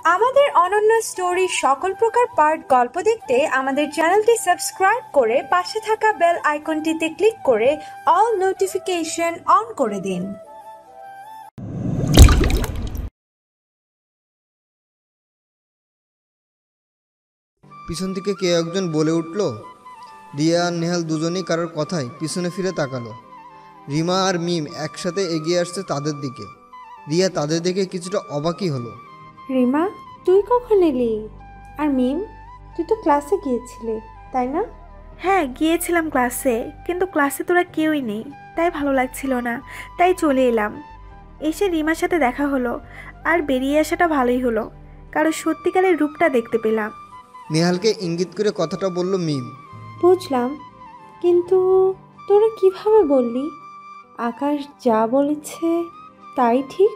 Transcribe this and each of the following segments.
আমাদের অনন্য স্টোরি সকল প্রকার পার্ট গল্প দেখতে আমাদের চ্যানেলটি সাবস্ক্রাইব করে পাশে থাকা বেল আইকনটিতে ক্লিক করে অল নোটিফিকেশন অন করে দিন। পিছন থেকে কে একজন বলে উঠল। রিয়া আর নেহাল দুজনেই কারোর কথায় পিছনে ফিরে তাকালো। রিমা আর মিম একসাথে এগিয়ে আসছে তাদের দিকে। রিয়া তাদের দেখে কিছুটা অবাকই হলো। রিমা, তুই কখন এলি? আর মিম, তুই তো ক্লাসে গিয়েছিলি তাই না? হ্যাঁ, গিয়েছিলাম ক্লাসে, কিন্তু ক্লাসে তোরা কেউই নেই, তাই ভালো লাগছিল না, তাই চলে এলাম। এসে রিমার সাথে দেখা হলো, আর বেরিয়ে আসাটা ভালোই হলো, কারণ সত্যিকারের রূপটা দেখতে পেলাম। নেহালকে ইঙ্গিত করে কথাটা বলল মিম। বুঝলাম, কিন্তু তোরা কিভাবে বললি? আকাশ যা বলেছে তাই ঠিক?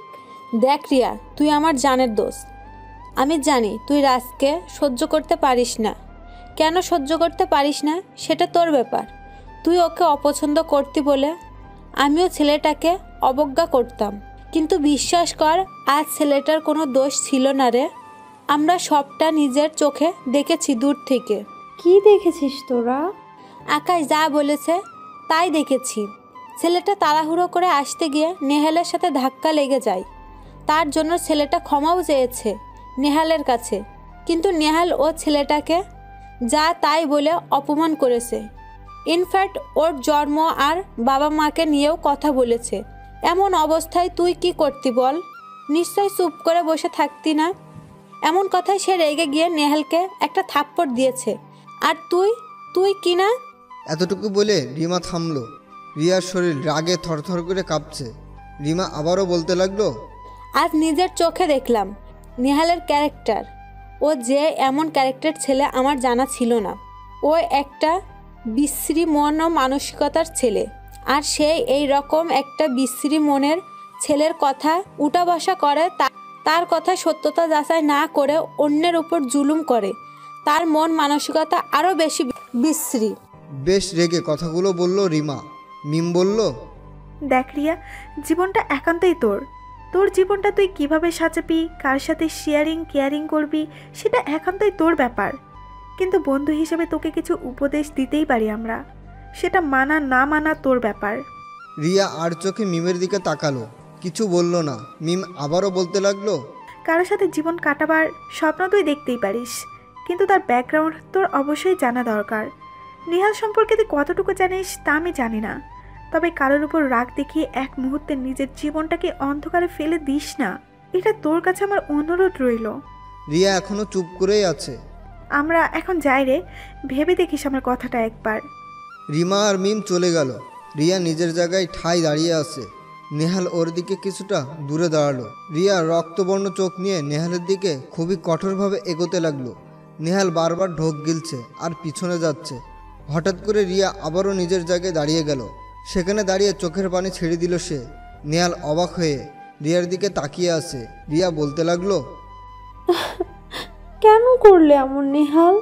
দেখ রিয়া, তুই আমার জানের দোস্ত। আমি জানি তুই রাজকে সহ্য করতে পারিস না। কেন সহ্য করতে পারিস না সেটা তোর ব্যাপার। তুই ওকে অপছন্দ করতি বলে আমিও ছেলেটাকে অবজ্ঞা করতাম, কিন্তু বিশ্বাস কর, আজ ছেলেটার কোনো দোষ ছিল না রে। আমরা সবটা নিজের চোখে দেখেছি দূর থেকে। কি দেখেছিস তোরা? আকাশ যা বলেছে তাই দেখেছি। ছেলেটা তাড়াহুড়ো করে আসতে গিয়ে নেহালের সাথে ধাক্কা লেগে যায়। তার জন্য ছেলেটা ক্ষমাও চেয়েছে নেহালের কাছে, কিন্তু নেহাল ও ছেলেটাকে যা তাই বলে অপমান করেছে। ইনফ্যাক্ট ওর জন্ম আর বাবা মাকে নিয়েও কথা বলেছে। এমন অবস্থায় তুই কি করতি বল? নিশ্চয় চুপ করে বসে থাকতি না। এমন কথায় সে রেগে গিয়ে নেহালকে একটা থাপ্পড় দিয়েছে। আর তুই কি না? এতটুকু বলে রিমা থামলো। রিয়ার শরীর রাগে থরথর করে কাঁপছে। রিমা আবারও বলতে লাগলো, আজ নিজের চোখে দেখলাম নেহালের ক্যারেক্টার। ও যে এমন ক্যারেক্টার ছেলে আমার জানা ছিল না। ও একটা বিশ্রী মন ও মানসিকতার ছেলে, আর সে এই রকম একটা বিশ্রী মনের ছেলের কথা উঠা বসা করে, তার কথা সত্যতা যাচাই না করে অন্যের উপর জুলুম করে। তার মন মানসিকতা আরও বেশি বিশ্রী। বেশ রেগে কথাগুলো বলল রিমা। মিম বলল, দেখ রিয়া, জীবনটা একান্তই তোর। তোর জীবনটা তুই কিভাবে সাজাবি, কার সাথে শেয়ারিং কেয়ারিং করবি, সেটা একান্তই তোর ব্যাপার। কিন্তু বন্ধু হিসেবে তোকে কিছু উপদেশ দিতেই পারি আমরা, সেটা মানা না মানা তোর ব্যাপার। রিয়া আর চোখে মিমের দিকে তাকালো, কিছু বলল না। মিম আবারও বলতে লাগলো, কারোর সাথে জীবন কাটাবার স্বপ্ন তুই দেখতেই পারিস, কিন্তু তার ব্যাকগ্রাউন্ড তোর অবশ্যই জানা দরকার। নেহাল সম্পর্কে তুই কতটুকু জানিস তা আমি জানি না, তবে কারোর উপর রাগ দেখিয়ে এক মুহূর্তে নিজের জীবনটাকে অন্ধকারে ফেলে দিস না, এটা তোর কাছে আমার অনুরোধ রইল। রিয়া এখনো চুপ করেই আছে। আমরা এখন যাই রে, ভেবে দেখিস আমার কথাটা একবার। রিমা আর মিম চলে গেল। রিয়া নিজের জায়গায় ঠাই দাঁড়িয়ে আছে। নেহাল ওর দিকে কিছুটা দূরে দাঁড়ালো। রিয়া রক্তবর্ণ চোখ নিয়ে নেহালের দিকে খুবই কঠোরভাবে এগোতে লাগলো। নেহাল বারবার ঢোক গিলছে আর পিছনে যাচ্ছে। হঠাৎ করে রিয়া আবারও নিজের জায়গায় দাঁড়িয়ে গেল। সেখানে দাঁড়িয়ে চোখের পানি ছেড়ে দিল সে। নেহাল অবাক হয়ে রিয়ার দিকে তাকিয়ে আছে। রিয়া বলতে লাগলো, কেন করলে এমন নেহাল?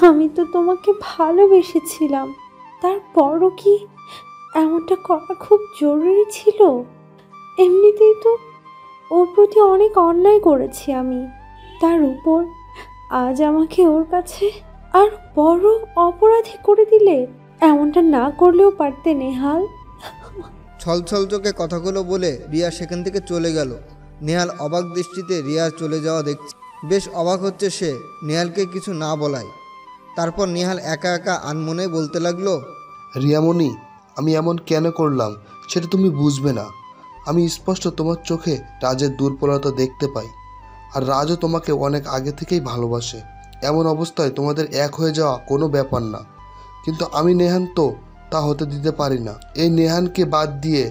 আমি তো তোমাকে ভালোবেসেছিলাম, তারপরও কি এমনটা করা খুব জরুরি ছিল? এমনিতেই তো ওর প্রতি অনেক অন্যায় করেছি আমি, তার উপর আজ আমাকে ওর কাছে আর বড় অপরাধী করে দিলে। এমনটা না করলেও পারতে নেহাল। ছলছল চোখে কথাগুলো বলে রিয়া সেখান থেকে চলে গেল। নেহাল অবাক দৃষ্টিতে রিয়ার চলে যাওয়া দেখছে। বেশ অবাক হচ্ছে সে নেহালকে কিছু না বলায়। তারপর নেহাল একা একা আনমনে বলতে লাগলো, রিয়ামণি, আমি এমন কেন করলাম সেটা তুমি বুঝবে না। আমি স্পষ্ট তোমার চোখে রাজের দুর্বলতা দেখতে পাই, আর রাজও তোমাকে অনেক আগে থেকেই ভালোবাসে। এমন অবস্থায় তোমাদের এক হয়ে যাওয়া কোনো ব্যাপার না, কিন্তু আমি নেহান তো তা হতে দিতে পারি না। এই নেহানকে বাদ দিয়ে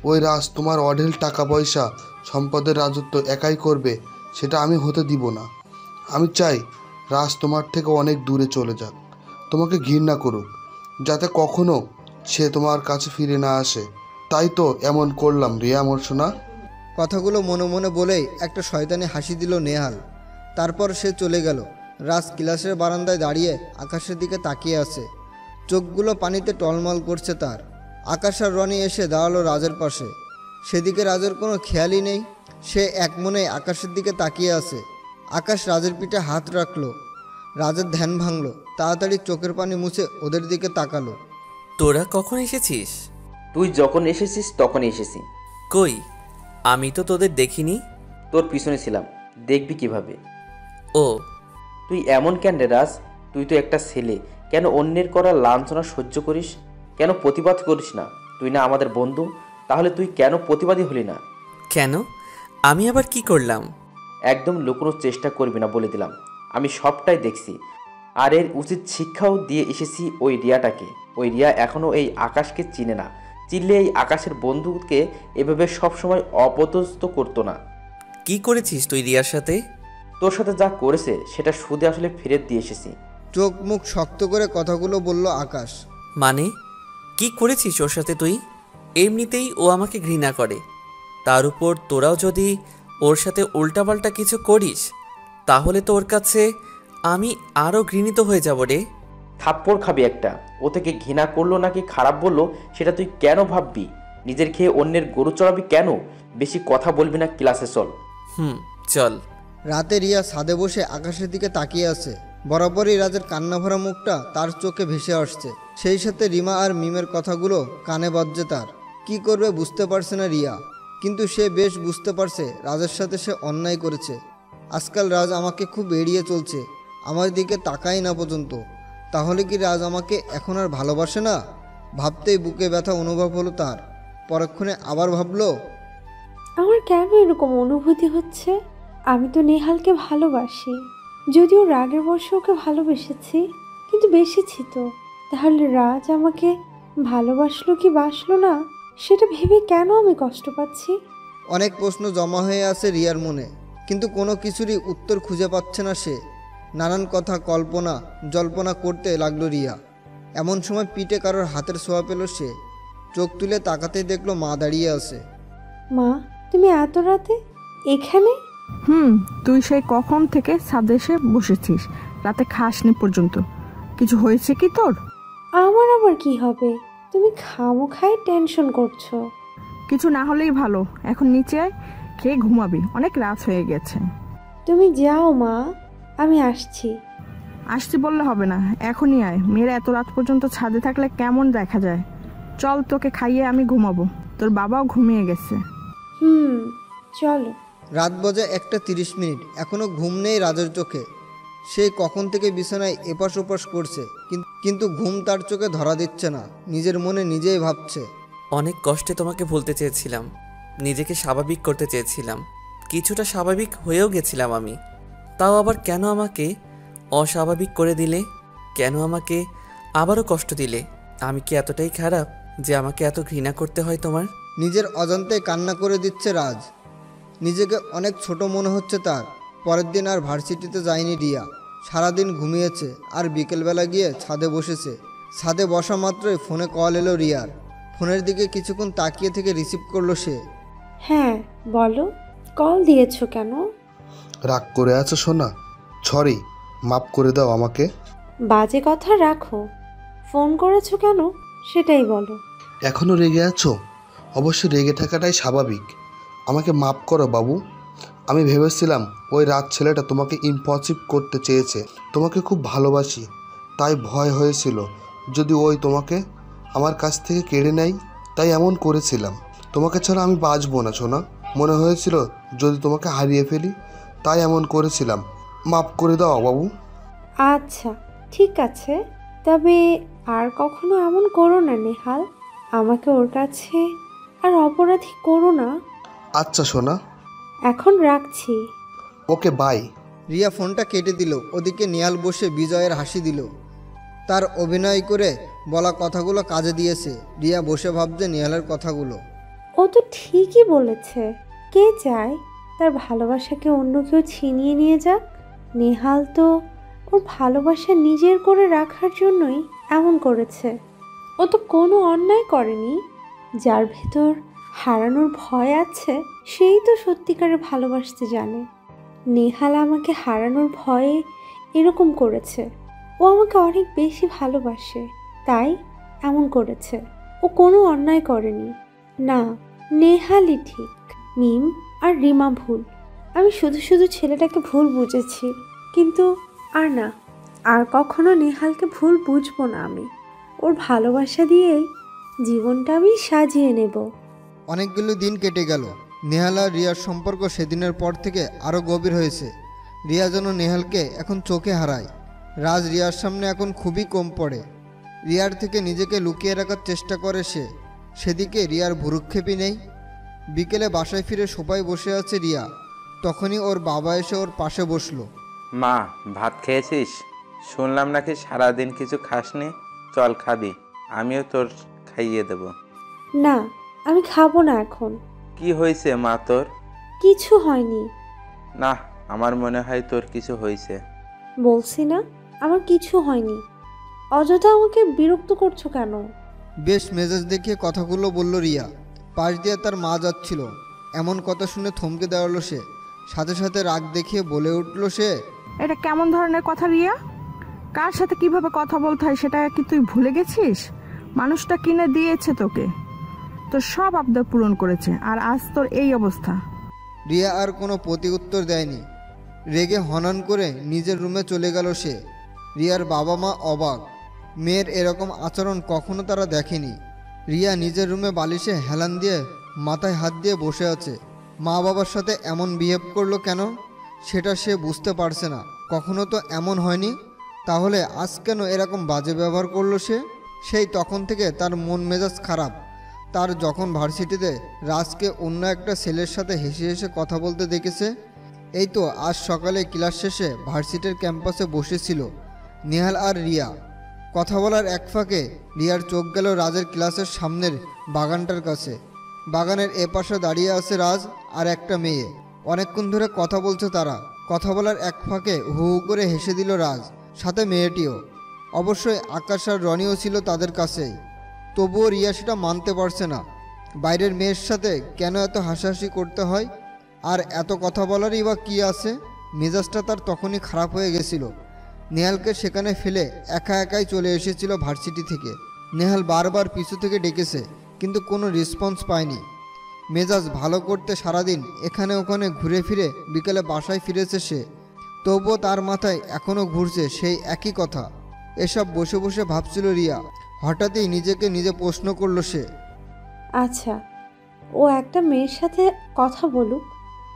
ওই রাজ তোমার অঢেল টাকা পয়সা সম্পদের রাজত্ব একাই করবে, সেটা আমি হতে দিব না। আমি চাই রাজ তোমার থেকে অনেক দূরে চলে যাক, তোমাকে ঘৃণা করুক, যাতে কখনো সে তোমার কাছে ফিরে না আসে। তাই তো এমন করলাম রিয়া আমার সোনা। কথাগুলো মনে মনে বলেই একটা শয়তানি হাসি দিল নেহাল। তারপর সে চলে গেল। রাজ ক্লাসের বারান্দায় দাঁড়িয়ে আকাশের দিকে তাকিয়ে আছে। চোখগুলো পানিতে টলমল করছে তার। আকাশ আর রনি এসে দাঁড়ালো রাজের পাশে। সেদিকে রাজের কোনো খেয়ালই নেই। সে এক মনে আকাশের দিকে তাকিয়ে আছে। আকাশ রাজের পিঠে হাত রাখলো। রাজের ধ্যান ভাঙলো। তাড়াতাড়ি চোখের পানি মুছে ওদের দিকে তাকালো। তোরা কখন এসেছিস? তুই যখন এসেছিস তখনই এসেছি। কই, আমি তো তোদের দেখিনি। তোর পিছনে ছিলাম, দেখবি কিভাবে? ও, তুই এমন কেন রে রাজ? তুই তো একটা ছেলে, কেন অন্যের করা লাঞ্ছনা সহ্য করিস? কেন প্রতিবাদ করিস না? তুই না আমাদের বন্ধু, তাহলে তুই কেন প্রতিবাদী হলি না? কেন? আমি আবার কি করলাম? একদম লুকোনোর চেষ্টা করবি না বলে দিলাম। আমি সবটাই দেখছি, আর এর উচিত শিক্ষাও দিয়ে এসেছি ওই রিয়াটাকে। ওই রিয়া এখনও এই আকাশকে চিনে না। চিনলে এই আকাশের বন্ধুকে এভাবে সবসময় অপদস্থ করতো না। কি করেছিস তুই রিয়ার সাথে? তোর সাথে যা করেছে সেটা সুদে আসলে ফেরত দিয়ে এসেছি। চোখ মুখ শক্ত করে কথাগুলো বলল আকাশ। মানে কি করেছিস ওর সাথে তুই? এমনিতেই ও আমাকে ঘৃণা করে, তার উপর তোরাও যদি ওর সাথে উল্টাপাল্টা কিছু করিস তাহলে তো ওর কাছে আমি আরও ঘৃণিত হয়ে যাব রে। থাপ্পড় খাবি একটা। ও থেকে ঘৃণা করলো নাকি খারাপ বললো সেটা তুই কেন ভাববি? নিজের খেয়ে অন্যের গরু চড়াবি কেন? বেশি কথা বলবি না, ক্লাসে চল। চল। রাতে রিয়া ছাদে বসে আকাশের দিকে তাকিয়ে আছে। বরাবরই রাজের কান্না ভরা মুখটা তার চোখে ভেসে আসছে। সেই সাথে রিমা আর মিমের কথাগুলো কানে বাজছে তার। কি করবে বুঝতে পারছে না রিয়া, কিন্তু সে বেশ বুঝতে পারছে রাজের সাথে সে অন্যায় করেছে। আজকাল রাজ আমাকে খুব এড়িয়ে চলছে, আমার দিকে তাকাই না পর্যন্ত। তাহলে কি রাজ আমাকে এখন আর ভালোবাসে না? ভাবতেই বুকে ব্যথা অনুভব হলো তার। পরক্ষণে আবার ভাবলো, আমার কেন এরকম অনুভূতি হচ্ছে? আমি তো নেহালকে ভালোবাসি, যদিও রাগের বশে ওকে ভালোবেসেছি, কিন্তু বেশিছি তো। তাহলে রাজ আমাকে ভালোবাসলো কি বাসলো না সেটা ভেবে কেন আমি কষ্ট পাচ্ছি? অনেক প্রশ্ন জমা হয়ে আছে রিয়ার মনে, কিন্তু কোনো কিছুরই উত্তর খুঁজে পাচ্ছে না সে। নানান কথা কল্পনা জল্পনা করতে লাগলো রিয়া। এমন সময় পিঠে কারোর হাতের ছোঁয়া পেল সে। চোখ তুলে তাকাতেই দেখলো মা দাঁড়িয়ে আছে। মা, তুমি এত রাতে এখানে? তুই সেই কখন থেকে ছাদে এসে বসেছিস, রাতে খাসনি পর্যন্ত। কিছু হয়েছে কি তোর? আমার আবার কি হবে? তুমি খামোখায় টেনশন করছো। কিছু না হলেই ভালো। এখন নিচে আয়, খেয়ে ঘুমাবি, অনেক রাত হয়ে গেছে। তুমি যাও মা, আমি আসছি। আসছি বললে হবে না, এখনই আয়। মেয়েরা এত রাত পর্যন্ত ছাদে থাকলে কেমন দেখা যায়। চল, তোকে খাইয়ে আমি ঘুমাবো, তোর বাবাও ঘুমিয়ে গেছে। চলো। রাত বাজে 1:30। এখনও ঘুম নেই রাজের চোখে। সে কখন থেকে বিছানায় এপাশ ওপাশ করছে, কিন্তু ঘুম তার চোখে ধরা দিচ্ছে না। নিজের মনে নিজেই ভাবছে, অনেক কষ্টে তোমাকে বলতে চেয়েছিলাম, নিজেকে স্বাভাবিক করতে চেয়েছিলাম, কিছুটা স্বাভাবিক হয়েও গেছিলাম আমি। তাও আবার কেন আমাকে অস্বাভাবিক করে দিলে? কেন আমাকে আবারও কষ্ট দিলে? আমি কি এতটাই খারাপ যে আমাকে এত ঘৃণা করতে হয় তোমার? নিজের অজান্তে কান্না করে দিচ্ছে রাজ। নিজেকে অনেক ছোট মনে হচ্ছে তার। পরের দিন আর ভার্সিটিতে যায়নি রিয়া। সারাদিন ঘুমিয়েছে আর বিকেলবেলা গিয়ে ছাদে বসেছে। ছাদে বসা মাত্রই ফোনে কল এলো রিয়ার। ফোনের দিকে কিছুক্ষণ তাকিয়ে থেকে রিসিভ করলো সে। হ্যাঁ বলো, কল দিয়েছো কেন? রাগ করে আছো সোনা? সরি, মাফ করে দাও আমাকে। বাজে কথা রাখো, ফোন করেছো কেন সেটাই বলো। এখনো রেগে আছো? অবশ্যই রেগে থাকাটাই স্বাভাবিক। আমাকে মাফ করো বাবু। আমি ভেবেছিলাম ওই রাত ছেলেটা তোমাকে ইম্পসিবল করতে চেয়েছে। তোমাকে খুব ভালোবাসি, তাই ভয় হয়েছিল যদি ওই তোমাকে আমার কাছ থেকে কেড়ে নেয়, তাই এমন করেছিলাম। তোমাকে ছাড়া আমি বাঁচবো না সোনা। মনে হয়েছিল যদি তোমাকে হারিয়ে ফেলি, তাই এমন করেছিলাম। মাফ করে দাও বাবু। আচ্ছা ঠিক আছে, তবে আর কখনো এমন করো না নেহাল। আমাকে ওর কাছে আর অপরাধী করো না। আচ্ছা সোনা, এখন রাখছি। Okay bye. রিয়া ফোনটা কেটে দিল। ওদিকে নিহাল বসে বিজয়ের হাসি দিল। তার অভিনয় করে বলা কথাগুলো কাজে দিয়েছে। রিয়া বসে ভাবছে নিহালের কথাগুলো। ও তো ঠিকই বলেছে। কে চায় তার ভালোবাসাকে অন্য কেউ ছিনিয়ে নিয়ে যাক? নেহাল তো ওর ভালোবাসা নিজের করে রাখার জন্যই এমন করেছে। ও তো কোনো অন্যায় করেনি। যার ভেতর হারানোর ভয় আছে সেই তো সত্যিকারে ভালোবাসতে জানে। নেহাল আমাকে হারানোর ভয়ে এরকম করেছে। ও আমাকে অনেক বেশি ভালোবাসে, তাই এমন করেছে। ও কোনো অন্যায় করেনি। না, নেহালই ঠিক। মিম, আর রিমা ভুল। আমি শুধু শুধু ছেলেটাকে ভুল বুঝেছি, কিন্তু আর না, আর কখনো নেহালকে ভুল বুঝবো না আমি। ওর ভালোবাসা দিয়েই জীবনটা আমি সাজিয়ে নেব। অনেকগুলো দিন কেটে গেল। নেহাল আর রিয়ার সম্পর্ক সেদিনের পর থেকে আরও গভীর হয়েছে। রিয়া যেন নেহালকে এখন চোখে হারায়। রাজ রিয়ার সামনে এখন খুবই কম পড়ে। রিয়ার থেকে নিজেকে লুকিয়ে রাখার চেষ্টা করে সে। সেদিকে রিয়ার ভুরুক্ষেপই নেই। বিকেলে বাসায় ফিরে সোফায় বসে আছে রিয়া। তখনই ওর বাবা এসে ওর পাশে বসলো। মা, ভাত খেয়েছিস? শুনলাম নাকি সারাদিন কিছু খাসনি। চল খাবি, আমিও তোর খাইয়ে দেব। না, আমি খাবো না এখন। কি হয়েছে মা তোর? কিছু হয়নি। না, আমার মনে হয় তোর কিছু হয়েছে। বলছি না আমার কিছু হয়নি। অযথা আমাকে বিরক্ত করছো কেন? বেশ মেজাজ দেখিয়ে কথাগুলো বলল রিয়া। পাশ দিয়ে তার মা যাচ্ছিল। এমন কথা শুনে থমকে দাঁড়ালো সে। সাথে সাথে রাগ দেখিয়ে বলে উঠল সে, এটা কেমন ধরনের কথা রিয়া? কার সাথে কিভাবে কথা বলতে হয় সেটা কি তুই ভুলে গেছিস? মানুষটা কিনে দিয়েছে তোকে, তোর সব আবদার পূরণ করেছে, আর আজ তোর এই অবস্থা। রিয়া আর কোনো প্রতি উত্তর দেয়নি। রেগে হনন করে নিজের রুমে চলে গেল সে। রিয়ার বাবা মা অবাক। মেয়ের এরকম আচরণ কখনো তারা দেখেনি। রিয়া নিজের রুমে বালিশে হেলান দিয়ে মাথায় হাত দিয়ে বসে আছে। মা বাবার সাথে এমন বিহেভ করলো কেন সেটা সে বুঝতে পারছে না। কখনো তো এমন হয়নি, তাহলে আজ কেন এরকম বাজে ব্যবহার করলো সে? সেই তখন থেকে তার মন মেজাজ খারাপ। তার যখন ভার্সিটিতে রাজকে অন্য একটা ছেলের সাথে হেসে হেসে কথা বলতে দেখেছে। এই তো আজ সকালে ক্লাস শেষে ভার্সিটির ক্যাম্পাসে বসেছিল নেহাল আর রিয়া। কথা বলার এক ফাঁকে রিয়ার চোখ গেল রাজের ক্লাসের সামনের বাগানটার কাছে। বাগানের এপাশে দাঁড়িয়ে আছে রাজ আর একটা মেয়ে। অনেকক্ষণ ধরে কথা বলছে তারা। কথা বলার এক ফাঁকে হু হু করে হেসে দিল রাজ, সাথে মেয়েটিও। অবশ্যই আকাশ আর রনিও ছিল তাদের কাছেই। তবুও রিয়া সেটা মানতে পারছে না। বাইরের মেয়ের সাথে কেন এত হাসাহাসি করতে হয়? আর এত কথা বলারই বা কী আছে? মেজাজটা তার তখনই খারাপ হয়ে গেছিল। নেহালকে সেখানে ফেলে একা একাই চলে এসেছিল ভার্সিটি থেকে। নেহাল বারবার পিছু থেকে ডেকেছে, কিন্তু কোনো রেসপন্স পায়নি। মেজাজ ভালো করতে সারাদিন এখানে ওখানে ঘুরে ফিরে বিকেলে বাসায় ফিরেছে সে। তবুও তার মাথায় এখনও ঘুরছে সেই একই কথা। এসব বসে বসে ভাবছিল রিয়া। হঠাৎই নিজেকে নিজে প্রশ্ন করলো সে, আচ্ছা, ও একটা মেয়ের সাথে কথা বলুক,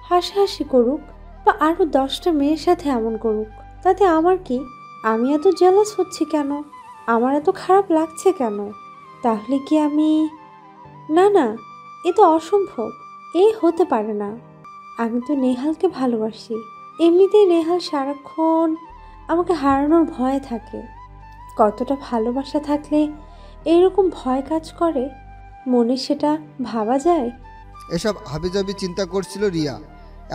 হাসাহাসি করুক, বা আরও 10টা মেয়ের সাথে এমন করুক, তাতে আমার কি? আমি এত জেলাস হচ্ছি কেন? আমার এত খারাপ লাগছে কেন? তাহলে কি আমি... না না, এ তো অসম্ভব। এ হতে পারে না। আমি তো নেহালকে ভালোবাসি। এমনিতেই নেহাল সারাক্ষণ আমাকে হারানোর ভয়ে থাকে। কতটা ভালোবাসা থাকলে এরকম ভয় কাজ করে মনে, সেটা ভাবা যায়? এসব হাবিজাবি চিন্তা করছিল রিয়া।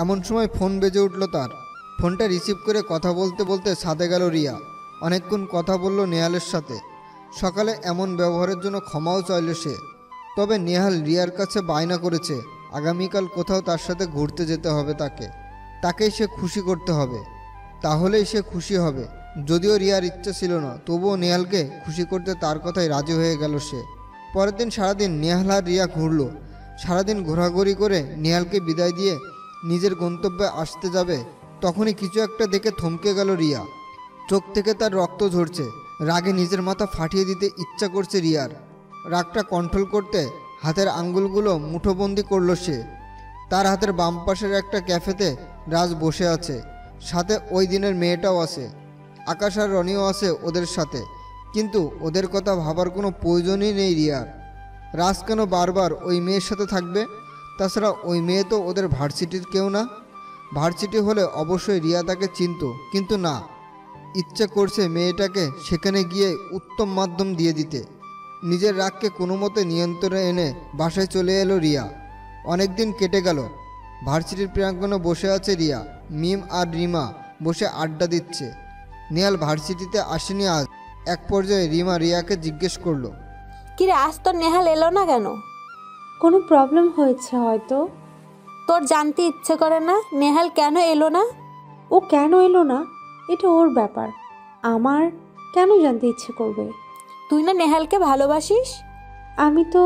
এমন সময় ফোন বেজে উঠল তার। ফোনটা রিসিভ করে কথা বলতে বলতে ছাদে গেল রিয়া। অনেকক্ষণ কথা বলল নেহালের সাথে। সকালে এমন ব্যবহারের জন্য ক্ষমাও চাইল সে। তবে নেহাল রিয়ার কাছে বায়না করেছে আগামীকাল কোথাও তার সাথে ঘুরতে যেতে হবে তাকেই সে খুশি করতে হবে। তাহলেই সে খুশি হবে। যদিও রিয়ার ইচ্ছা ছিল না, তবুও নেহালকে খুশি করতে তার কথায় রাজি হয়ে গেল সে। পরের দিন সারাদিন নেহাল আর রিয়া ঘুরল। সারাদিন ঘোরাঘুরি করে নেহালকে বিদায় দিয়ে নিজের গন্তব্যে আসতে যাবে, তখনই কিছু একটা দেখে থমকে গেল রিয়া। চোখ থেকে তার রক্ত ঝরছে। রাগে নিজের মাথা ফাটিয়ে দিতে ইচ্ছা করছে রিয়ার। রাগটা কন্ট্রোল করতে হাতের আঙ্গুলগুলো মুঠোবন্দি করল সে। তার হাতের বাম পাশের একটা ক্যাফেতে রাজ বসে আছে, সাথে ওই দিনের মেয়েটাও আছে। আকাশ আর রনিও আছে ওদের সাথে, কিন্তু ওদের কথা ভাবার কোনো প্রয়োজনই নেই রিয়ার। রাজ কেন বারবার ওই মেয়ের সাথে থাকবে? তাছাড়া ওই মেয়ে তো ওদের ভার্সিটির কেউ না। ভার্সিটি হলে অবশ্যই রিয়া তাকে চিনত, কিন্তু না, ইচ্ছে করছে মেয়েটাকে সেখানে গিয়ে উত্তম মাধ্যম দিয়ে দিতে। নিজের রাগকে কোনো মতে নিয়ন্ত্রণে এনে বাসায় চলে এলো রিয়া। অনেক দিন কেটে গেল। ভার্সিটির প্রাঙ্গণে বসে আছে রিয়া। মিম আর রিমা বসে আড্ডা দিচ্ছে। নেহাল ভার্সিটিতে আসেনি আজ। এক পর্যায়ে রিমা রিয়াকে জিজ্ঞেস করলো, কিরে, আজ তোর নেহাল এলো না কেন? কোনো প্রবলেম হয়েছে হয়তো। তোর জানতে ইচ্ছে করে না নেহাল কেন এলো না? ও কেন এলো না এটা ওর ব্যাপার, আমার কেন জানতে ইচ্ছে করবে? তুই না নেহালকে ভালোবাসিস? আমি তো...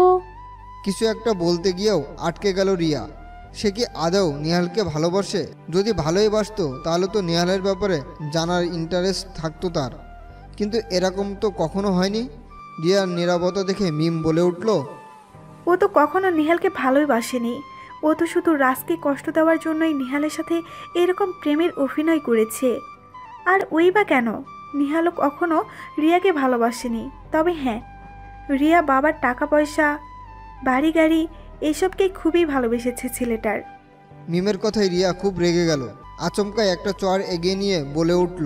কিছু একটা বলতে গিয়েও আটকে গেল রিয়া। সে কি আদৌ নেহালকে ভালোবাসে? যদি ভালোই বাসতো তাহলে তো নেহালের ব্যাপারে জানার ইন্টারেস্ট থাকতো তার। কিন্তু এরকম তো কখনো হয়নি। রিয়ার নীরবতা দেখে মিম বলে উঠল, ও তো কখনো নিহালকে ভালোই বাসেনি। ও তো শুধু রাজকে কষ্ট দেওয়ার জন্যই নিহালের সাথে এরকম প্রেমের অভিনয় করেছে। আর ওই বা কেন? নিহালও কখনো রিয়াকে ভালোবাসেনি। তবে হ্যাঁ, রিয়া বাবার টাকা পয়সা, বাড়ি গাড়ি এসবকে খুবই ভালোবেসেছে ছেলেটার। মিমের কথায় রিয়া খুব রেগে গেল। আচমকায় একটা চর এগিয়ে নিয়ে বলে উঠল,